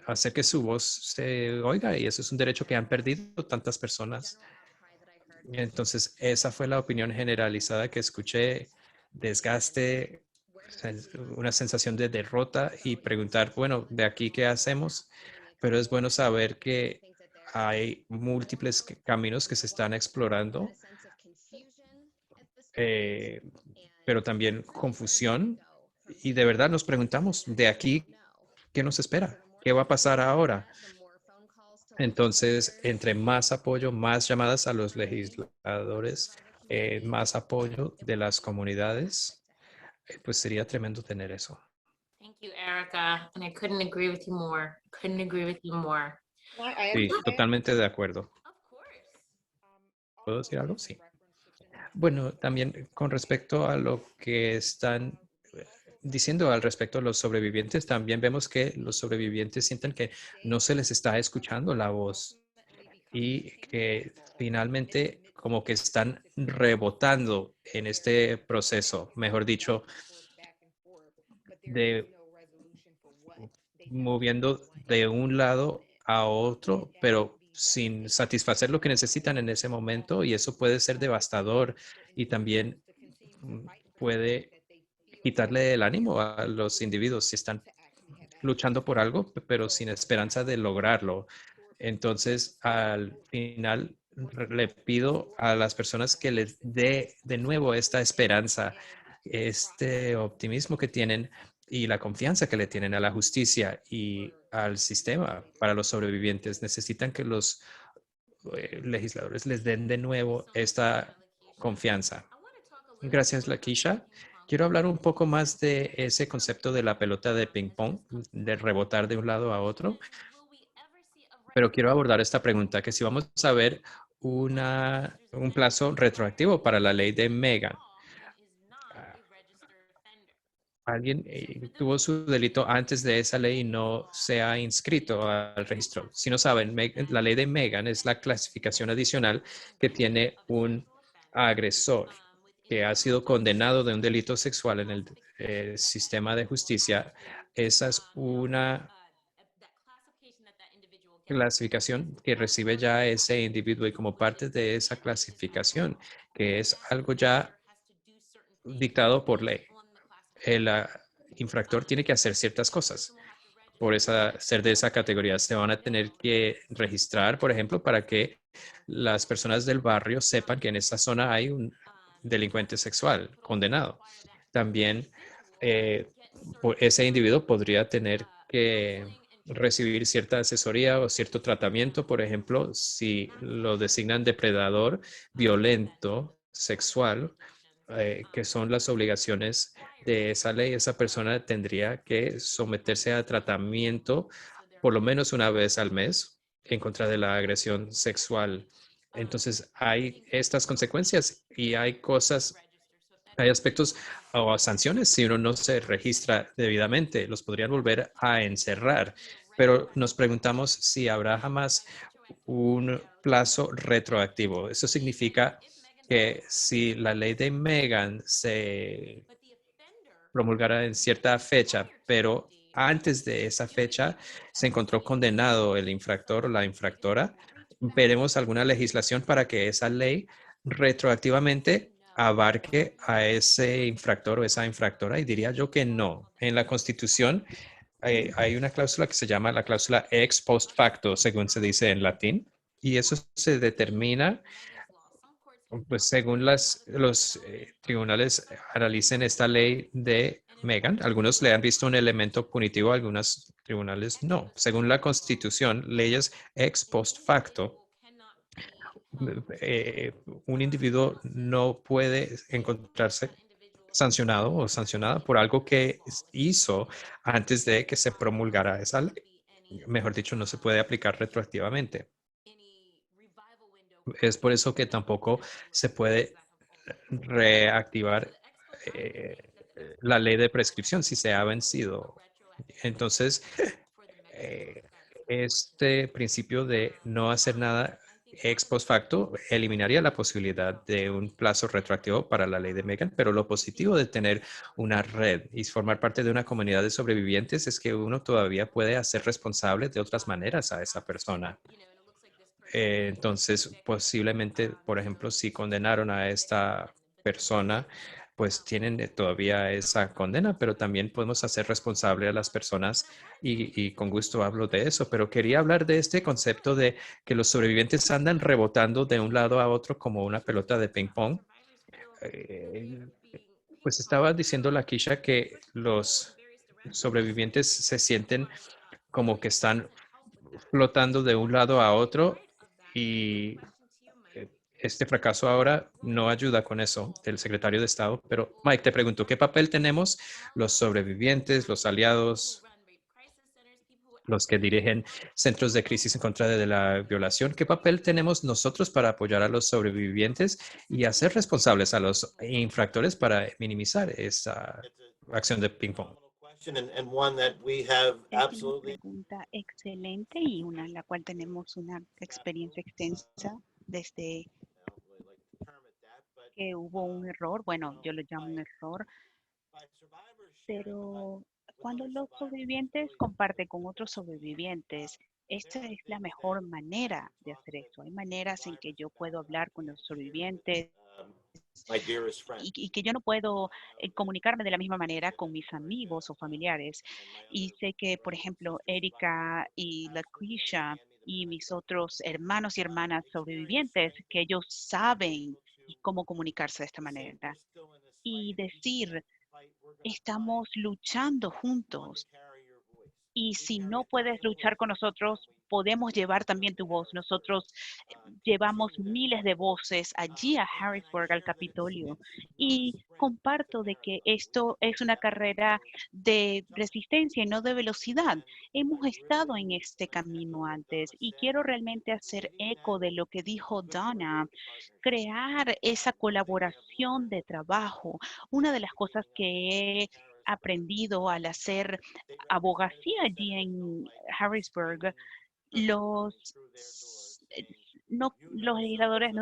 hacer que su voz se oiga, y eso es un derecho que han perdido tantas personas. Entonces, esa fue la opinión generalizada que escuché: desgaste, una sensación de derrota, y preguntar, bueno, ¿de aquí qué hacemos? Pero es bueno saber que hay múltiples caminos que se están explorando, pero también confusión, y de verdad nos preguntamos, ¿de aquí qué nos espera? ¿Qué va a pasar ahora? Entonces, entre más apoyo, más llamadas a los legisladores, más apoyo de las comunidades, pues sería tremendo tener eso. Thank you, Erica. And I couldn't agree with you more. Couldn't agree with you more. Sí, totalmente de acuerdo. Of course. ¿Puedo decir algo? Sí. Bueno, también con respecto a lo que están diciendo al respecto a los sobrevivientes, también vemos que los sobrevivientes sienten que no se les está escuchando la voz y que finalmente como que están rebotando en este proceso, mejor dicho, de moviendo de un lado a otro, pero sin satisfacer lo que necesitan en ese momento, y eso puede ser devastador y también puede quitarle el ánimo a los individuos si están luchando por algo, pero sin esperanza de lograrlo. Entonces, al final, le pido a las personas que les dé de nuevo esta esperanza, este optimismo que tienen y la confianza que le tienen a la justicia y al sistema para los sobrevivientes. Necesitan que los legisladores les den de nuevo esta confianza. Gracias, Lakeisha. Quiero hablar un poco más de ese concepto de la pelota de ping pong, de rebotar de un lado a otro, pero quiero abordar esta pregunta, que si vamos a ver un plazo retroactivo para la ley de Megan. Alguien tuvo su delito antes de esa ley y no se ha inscrito al registro. Si no saben, la ley de Megan es la clasificación adicional que tiene un agresor que ha sido condenado de un delito sexual en el sistema de justicia. Esa es una clasificación que recibe ya ese individuo, y como parte de esa clasificación, que es algo ya dictado por ley, el infractor tiene que hacer ciertas cosas. Por ser de esa categoría, se van a tener que registrar, por ejemplo, para que las personas del barrio sepan que en esa zona hay un delincuente sexual condenado. También ese individuo podría tener que recibir cierta asesoría o cierto tratamiento, por ejemplo, si lo designan depredador violento sexual, que son las obligaciones de esa ley. Esa persona tendría que someterse a tratamiento por lo menos una vez al mes en contra de la agresión sexual. Entonces, hay estas consecuencias y hay cosas, hay aspectos o sanciones si uno no se registra debidamente, los podrían volver a encerrar. Pero nos preguntamos si habrá jamás un plazo retroactivo. Eso significa que si la ley de Megan se promulgara en cierta fecha, pero antes de esa fecha se encontró condenado el infractor o la infractora, veremos alguna legislación para que esa ley retroactivamente abarque a ese infractor o esa infractora, y diría yo que no. En la Constitución hay una cláusula que se llama la cláusula ex post facto, según se dice en latín, y eso se determina pues según los tribunales analicen esta ley de Megan. Algunos le han visto un elemento punitivo, algunos tribunales no. Según la Constitución, leyes ex post facto, un individuo no puede encontrarse sancionado o sancionada por algo que hizo antes de que se promulgara esa ley. Mejor dicho, no se puede aplicar retroactivamente. Es por eso que tampoco se puede reactivar la ley de prescripción si se ha vencido. Entonces, este principio de no hacer nada ex post facto eliminaría la posibilidad de un plazo retroactivo para la ley de Megan, pero lo positivo de tener una red y formar parte de una comunidad de sobrevivientes es que uno todavía puede hacer responsable de otras maneras a esa persona. Entonces, posiblemente, por ejemplo, si condenaron a esta persona, pues tienen todavía esa condena, pero también podemos hacer responsable a las personas y con gusto hablo de eso. Pero quería hablar de este concepto de que los sobrevivientes andan rebotando de un lado a otro como una pelota de ping pong. Eh, pues estaba diciendo la Kisha que los sobrevivientes se sienten como que están flotando de un lado a otro y este fracaso ahora no ayuda con eso del secretario de Estado. Pero Mike, te pregunto, ¿qué papel tenemos los sobrevivientes, los aliados, los que dirigen centros de crisis en contra de la violación? ¿Qué papel tenemos nosotros para apoyar a los sobrevivientes y hacer responsables a los infractores para minimizar esa acción de ping-pong? Es una pregunta excelente y una en la cual tenemos una experiencia extensa desde que hubo un error. Bueno, yo lo llamo un error, pero cuando los sobrevivientes comparten con otros sobrevivientes, esta es la mejor manera de hacer eso. Hay maneras en que yo puedo hablar con los sobrevivientes y que yo no puedo comunicarme de la misma manera con mis amigos o familiares. Y sé que, por ejemplo, Erika y LaQuisha y mis otros hermanos y hermanas sobrevivientes, que ellos saben cómo comunicarse de esta manera y decir, estamos luchando juntos. Y si no puedes luchar con nosotros, podemos llevar también tu voz. Nosotros llevamos miles de voces allí a Harrisburg, al Capitolio. Y comparto de que esto es una carrera de resistencia y no de velocidad. Hemos estado en este camino antes y quiero realmente hacer eco de lo que dijo Donna, crear esa colaboración de trabajo. Una de las cosas que he aprendido al hacer abogacía allí en Harrisburg, los, eh, no, los legisladores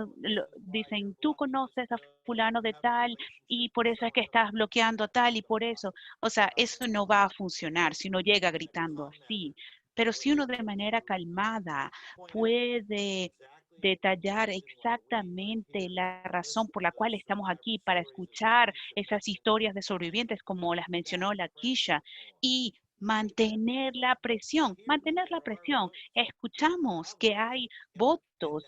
dicen, tú conoces a fulano de tal y por eso es que estás bloqueando a tal y por eso. O sea, eso no va a funcionar si uno llega gritando así. Pero si uno de manera calmada puede detallar exactamente la razón por la cual estamos aquí para escuchar esas historias de sobrevivientes como las mencionó la Kisha y mantener la presión, mantener la presión. Escuchamos que hay votos,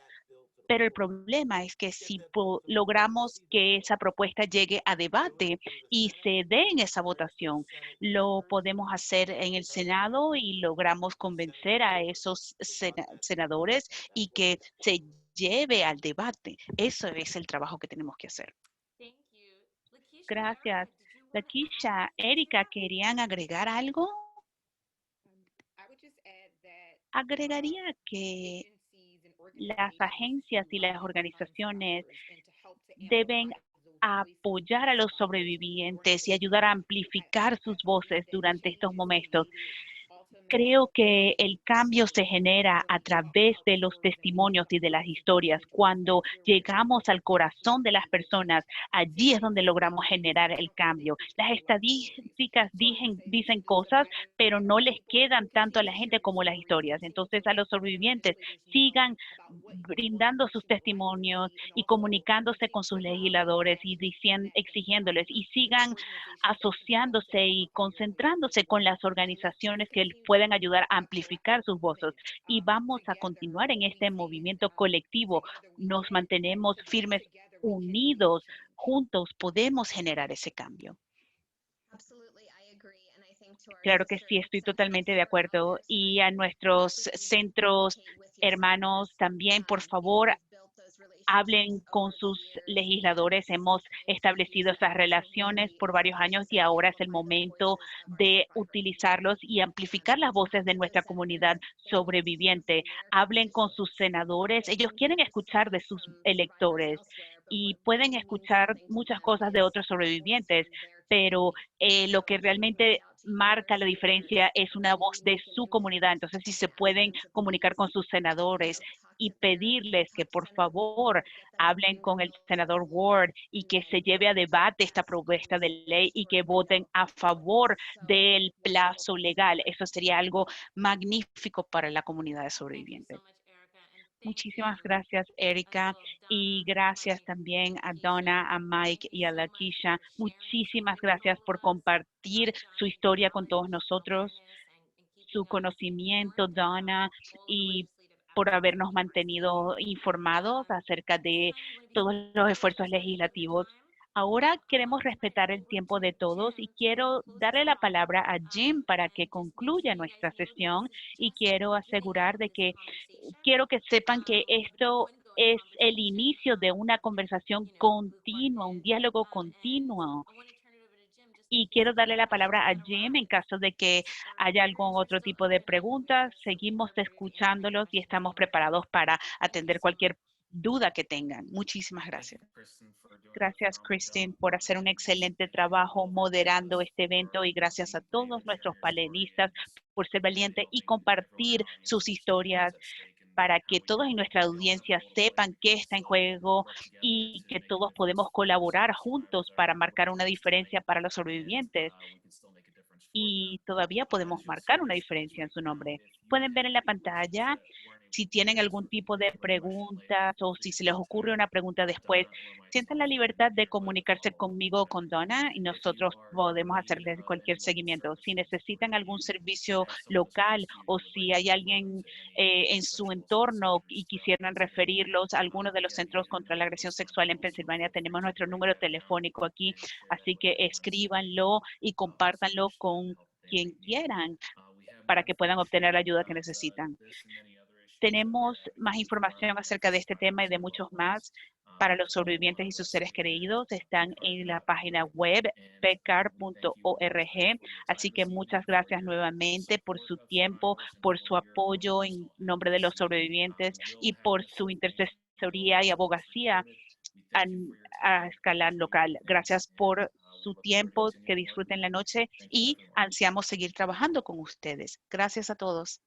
pero el problema es que si logramos que esa propuesta llegue a debate y se dé en esa votación, lo podemos hacer en el Senado y logramos convencer a esos senadores y que se lleve al debate. Eso es el trabajo que tenemos que hacer. Gracias. Lakeisha, Erika, ¿querían agregar algo? Agregaría que las agencias y las organizaciones deben apoyar a los sobrevivientes y ayudar a amplificar sus voces durante estos momentos. Creo que el cambio se genera a través de los testimonios y de las historias. Cuando llegamos al corazón de las personas, allí es donde logramos generar el cambio. Las estadísticas dicen cosas, pero no les quedan tanto a la gente como las historias. Entonces, a los sobrevivientes, sigan brindando sus testimonios y comunicándose con sus legisladores y exigiéndoles y sigan asociándose y concentrándose con las organizaciones que pueden ayudar a amplificar sus voces. Y vamos a continuar en este movimiento colectivo. Nos mantenemos firmes, unidos, juntos podemos generar ese cambio. Claro que sí, estoy totalmente de acuerdo. Y a nuestros centros hermanos también, por favor, hablen con sus legisladores. Hemos establecido esas relaciones por varios años y ahora es el momento de utilizarlos y amplificar las voces de nuestra comunidad sobreviviente. Hablen con sus senadores. Ellos quieren escuchar de sus electores y pueden escuchar muchas cosas de otros sobrevivientes, pero lo que realmente marca la diferencia es una voz de su comunidad. Entonces, si se pueden comunicar con sus senadores y pedirles que por favor hablen con el senador Ward y que se lleve a debate esta propuesta de ley y que voten a favor del plazo legal. Eso sería algo magnífico para la comunidad de sobrevivientes. Muchísimas gracias, Erika, y gracias también a Donna, a Mike y a Lakeisha. Muchísimas gracias por compartir su historia con todos nosotros, su conocimiento, Donna, y por habernos mantenido informados acerca de todos los esfuerzos legislativos. Ahora queremos respetar el tiempo de todos y quiero darle la palabra a Jim para que concluya nuestra sesión y quiero asegurar de que quiero que sepan que esto es el inicio de una conversación continua, un diálogo continuo. Y quiero darle la palabra a Jim en caso de que haya algún otro tipo de preguntas. Seguimos escuchándolos y estamos preparados para atender cualquier duda que tengan. Muchísimas gracias. Gracias, Christine, por hacer un excelente trabajo moderando este evento y gracias a todos nuestros panelistas por ser valientes y compartir sus historias para que todos en nuestra audiencia sepan qué está en juego y que todos podemos colaborar juntos para marcar una diferencia para los sobrevivientes. Y todavía podemos marcar una diferencia en su nombre. Pueden ver en la pantalla si tienen algún tipo de preguntas o si se les ocurre una pregunta después, sientan la libertad de comunicarse conmigo o con Donna y nosotros podemos hacerles cualquier seguimiento. Si necesitan algún servicio local o si hay alguien en su entorno y quisieran referirlos a alguno de los centros contra la agresión sexual en Pensilvania, tenemos nuestro número telefónico aquí, así que escríbanlo y compártanlo con quien quieran para que puedan obtener la ayuda que necesitan. Tenemos más información acerca de este tema y de muchos más para los sobrevivientes y sus seres queridos. Están en la página web pcar.org. Así que muchas gracias nuevamente por su tiempo, por su apoyo en nombre de los sobrevivientes y por su intercesoría y abogacía a escala local. Gracias por su tiempo, que disfruten la noche y ansiamos seguir trabajando con ustedes. Gracias a todos.